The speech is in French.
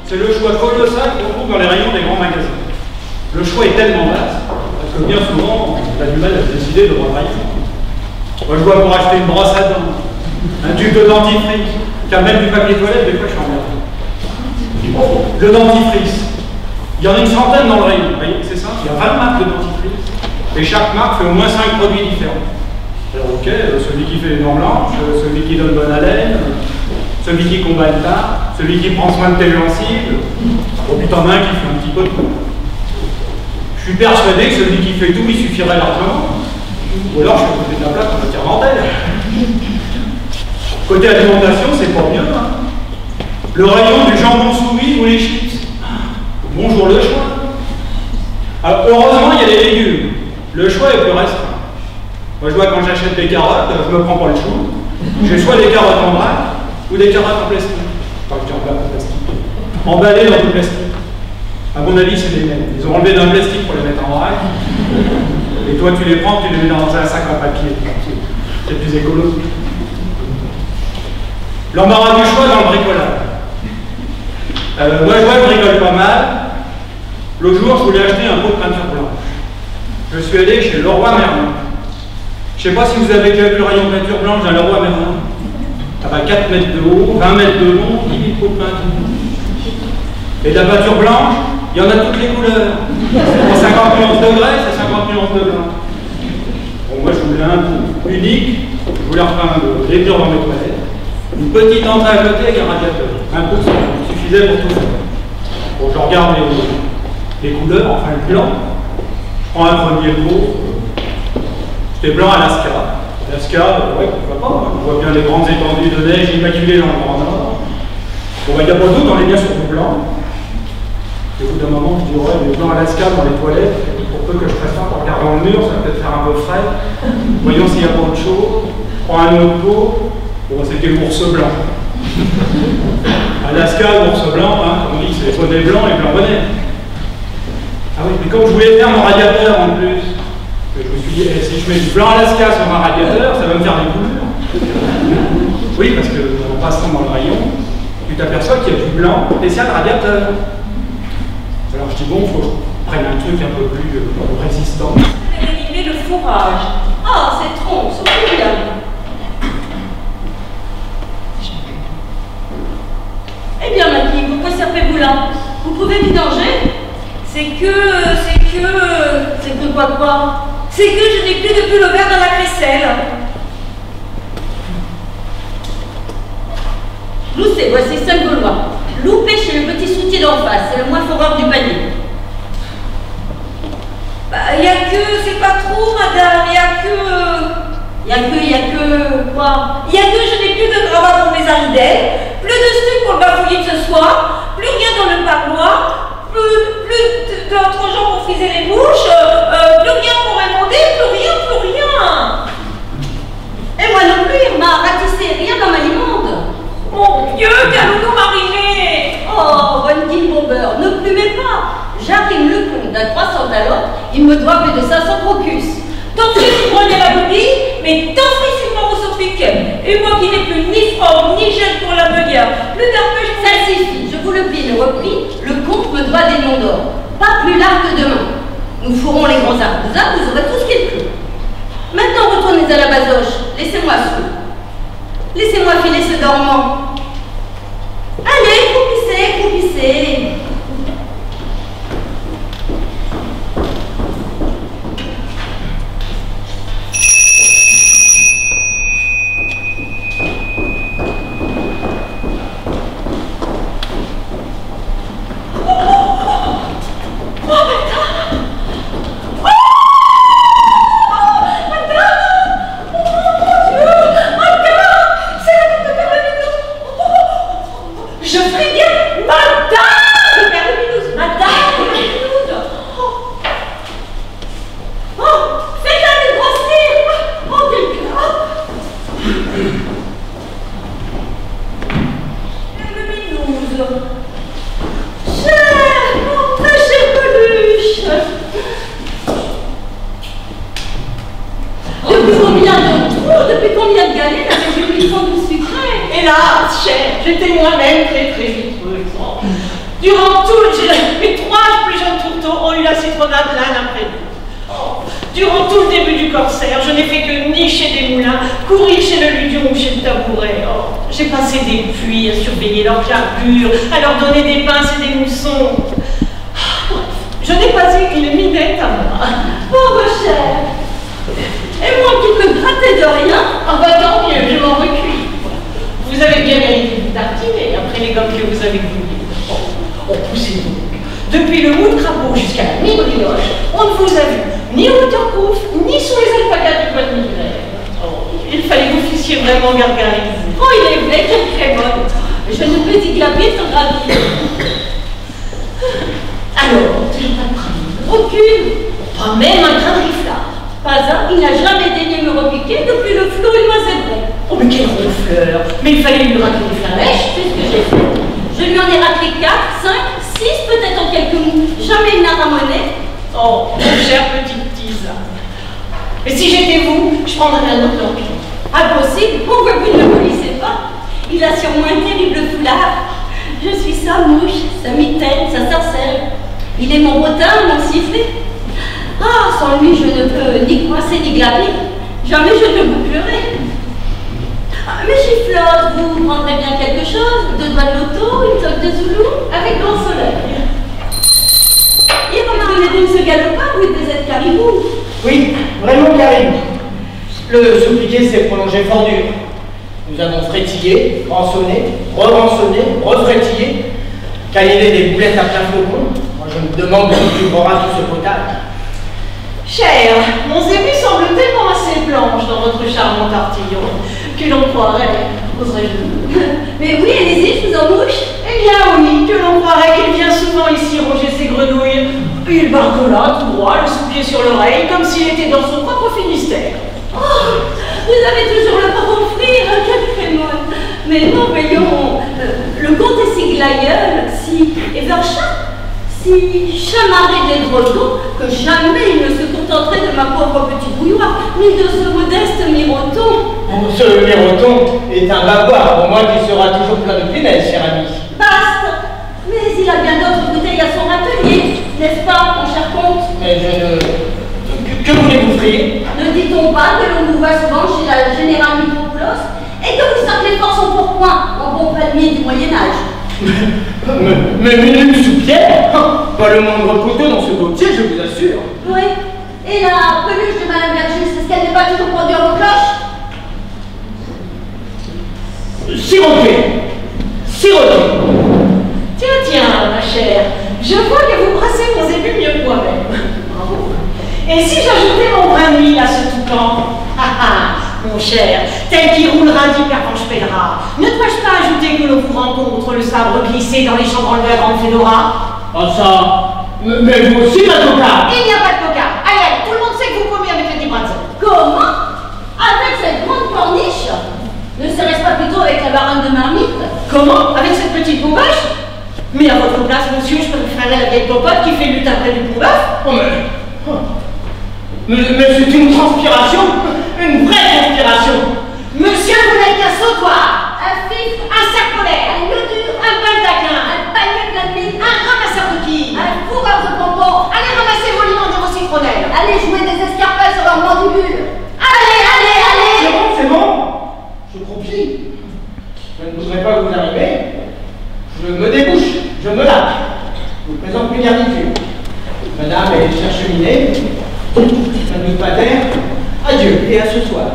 c'est le choix colossal qu'on trouve dans les rayons des grands magasins. Le choix est tellement vaste, parce que bien souvent, on a du mal à se décider de droit rayon. Moi, je vois pour acheter une brosse à dents, un tube de dentifrice, car même du papier toilette, des fois, je suis emmerdé. Oh, le dentifrice. Il y en a une centaine dans le rayon, vous voyez, c'est ça. Il y a 20 marques de dentifrice, et chaque marque fait au moins 5 produits différents. Alors, ok, celui qui fait les dents blanches, celui qui donne bonne haleine, celui qui combat le tas, celui qui prend soin de tes gencives, au but en main qui fait un petit peu de tout. Je suis persuadé que celui qui fait tout, il suffirait largement. Ou alors je suis à côté de la plaque en matière dentaire. Côté alimentation, c'est pas mieux. Hein. Le rayon du jambon souris ou les chips. Bonjour le choix. Alors, heureusement, il y a les légumes. Le choix est plus restreint. Moi, je vois quand j'achète des carottes, je me prends pas le chou. J'ai soit des carottes en vrac ou des carottes en plastique. Enfin, je dis en plastique. Emballées dans du plastique. À mon avis, c'est les mêmes. Ils ont enlevé d'un plastique pour les mettre en vrac. Et toi, tu les prends, tu les mets dans un sac en papier. C'est plus écolo. L'embarras du choix dans le bricolage. Moi, je vois que je bricole pas mal. L'autre jour, je voulais acheter un pot de peinture blanche. Je suis allé chez Leroy Merlin. Je ne sais pas si vous avez déjà vu le rayon de peinture blanche d'un Leroy Merlin. Ça va 4 mètres de haut, 20 mètres de long, 10 000 pots de peinture. Et de la peinture blanche, il y en a toutes les couleurs. C'est 50 nuances de gris, c'est 50 nuances de blanc. Bon, moi, je voulais un pot unique. Je voulais repeindre les murs dans mes toilettes. Une petite entrée à côté avec un radiateur. Un pot suffisait pour tout faire. Bon, je regarde les couleurs, enfin le blanc. Je prends un premier pot. C'était blanc Alaska. Alaska, ouais, pourquoi pas. Hein. On voit bien les grandes étendues de neige immaculées dans le Grand Nord. Bon, bah, il n'y a pas de doute, on est bien sur du blanc. Et au bout d'un moment, je dis, ouais, les blancs Alaska dans les toilettes, pour peu que je fasse ça en regardant le mur, ça va peut-être faire un peu frais. Voyons s'il n'y a pas autre chose. Je prends un autre pot. Bon, c'était l'ours blanc. Alaska, l'ours blanc, hein, comme on dit, c'est les bonnets blancs et blancs bonnets. Ah oui, mais comme je voulais faire mon radiateur en plus, je me suis dit, eh, si je mets du blanc Alaska sur un radiateur, ça va me faire des couleurs. Oui, parce qu'en passant dans le rayon, tu t'aperçois qu'il y a du blanc spécial radiateur. Alors je dis, bon, il faut que je prenne un truc un peu plus résistant. Éliminer le fourrage. Ah, c'est trop, c'est bien. Eh bien, Maggie, pourquoi servez-vous là? Vous pouvez vidanger? C'est que quoi? C'est que je n'ai plus de pull vert dans la crécelle. Loussé, voici 5 Gaulois. Loupé chez le petit soutier d'en face, c'est le moins foreur du panier. Bah, y a que, c'est pas trop, madame, y a que, quoi? Y a que je n'ai plus de gravats pour mes aridelles, plus de sucre pour le bafouiller de ce soir, plus rien dans le parloir, plus d'autres gens pour friser les bouches, plus rien pour émonder, plus rien. Et moi non plus, il m'a ratissé rien dans ma limande. Mon Dieu, qu'allons-nous mariner? Oh, bonne guille, mon beurre, ne plumez pas. J'arrime le compte d'un 300 à l'autre, il me doit plus de 500 crocus. Tant pis si vous prenez la boutique, mais tant pis si vous au piquet. Et moi qui n'ai plus ni forme ni gêne pour la meunière, plus tard que je... Ça suffit, je vous le plie, le repris, le compte me doit des millions d'or. Pas plus large que demain. Nous ferons les grands artisans, vous aurez tout ce qu'il faut. Maintenant, retournez à la basoche. Laissez-moi seul. Laissez-moi filer ce dormant. Allez, croupissez. Depuis combien de galets n'avais-je eu sans du sucré? Hélas, chère, j'étais moi-même très vitreuse. Durant tout, mes 3 plus jeunes tourteaux ont eu la citronnade l'un après l'autre. Oh. Durant tout le début du corsaire, je n'ai fait que nicher des moulins, courir chez le ludion ou chez le tabouret. Oh. J'ai passé des pluies à surveiller leur carbure, à leur donner des pinces et des moussons. Bref, je n'ai pas eu une minette à moi. Pauvre chère. Et moi qui me grattais de rien, Ah bah tant mieux, je m'en recueille. Vous avez bien mérité de vous tartiner après les gommes que vous avez voulu. Oh, poussez-vous. Depuis le mou de crapaud jusqu'à la mi-brioche, on ne vous a vu ni au waterproof, ni sous les alpagas du bois de Mivray. Oh, il fallait que vous fissiez vraiment gargariser. oh il est vrai qu'elle est très bonne. Je ne peux y glaper sans gravir. Alors, toujours pas de prime. Aucune. Pas même un grain de riflard. Pas un, il n'a jamais daigné me repiquer depuis le flot et le zébré. Oh mais quel ronfleur. Mais il fallait lui racler les flamèches. C'est ce que j'ai fait. Je lui en ai raclé 4, 5, 6 peut-être en quelques mots. Jamais il n'a ramonné. Oh, mon cher petite tise. Et si j'étais vous, je prendrais un autre lampion. Impossible, pourquoi vous ne le polissez pas? Il a sur moi un terrible foulard. Je suis sa mouche, sa mitaine, sa sarcelle. Il est mon rotin, mon sifflet. Ah, sans lui, je ne peux ni coincer ni glavir. Jamais je ne bouclerai. Ah, mais Giflotte, vous prendrez bien quelque chose? 2 doigts de loto, une toque de zoulou? Avec grand soleil. Et remarquez-vous ce galopin ou des aides caribou? Oui, vraiment caribou. Le soupliqué s'est prolongé fort dur. Nous avons frétillé, rançonné, re-rançonné, refrétillé, câliné des boulettes à plein flocon. Moi, je me demande qui couvrira tout ce potage. Cher, mon zébu semble tellement assez blanche dans votre charmant artillon que l'on croirait, oserais-je. Mais oui, allez-y, je vous embauche. Eh bien oui, que l'on croirait qu'il vient souvent ici ronger ses grenouilles. Il barcola tout droit, le sous-pied sur l'oreille, comme s'il était dans son propre Finistère. Oh, vous avez toujours le bras offrir, quel crémone. Mais non, voyons, le comte est si glaïeul, si éverchat, si chamarré des drôles que jamais il ne se contenterait de ma pauvre petite bouilloire, ni de ce modeste miroton. Ce miroton est un bavoir, pour moi qui sera toujours plein de punaises, cher ami. Basta. Mais il a bien d'autres bouteilles à son atelier, n'est-ce pas, mon cher comte? Mais je ne... Que voulez-vous offrir? Ne dit-on pas que l'on vous voit souvent chez la générale Mitropoulos et que vous sacrez fort son pourpoint en bon palmier du Moyen-Âge? Mais minute sous pierre? Pas le moindre poteau dans ce gautier, je vous assure. Oui. Et la peluche de Madame Vergis, est-ce qu'elle n'est pas toujours pendue à vos cloches? Siroté. Tiens, ma chère, je vois que vous brassez mon zébu mieux que moi-même. Bravo. Et si j'ajoutais mon brin de mie à ce toucan? Mon cher, tel qui roulera d'hypervenche pèlera, ne dois-je pas ajouter que l'on vous rencontre le sabre glissé dans les chambres de la grande Fédora? Ah ça... Mais vous aussi, ma tocard? Il n'y a pas de tocard. Allez, tout le monde sait que vous commez avec le Dibratzel. Comment? Avec cette grande corniche? Ne serait-ce pas plutôt avec la baronne de Marmite? Comment? Avec cette petite bombache? Mais à votre place, monsieur, je préférerais la vieille popote qui fait lutte après du bon bœuf. Oh mais c'est une transpiration, une vraie transpiration. Monsieur, vous n'êtes qu'un sautoir, Un fif, un sac-polaire, un nœud dur, un baldaquin, un panier plein de mine, un ramasseur de quilles. un fourreur de bonbons. Allez ramasser vos limons et vos citronnelles. Allez jouer des escarpins sur leur mandibule. Allez. C'est bon. Je croupis. Je ne voudrais pas vous arriver. Je me débouche, je me lave. Je vous présente mes garnitures. Madame est chère cheminée. Je ne doute pas d'air. Adieu et à ce soir.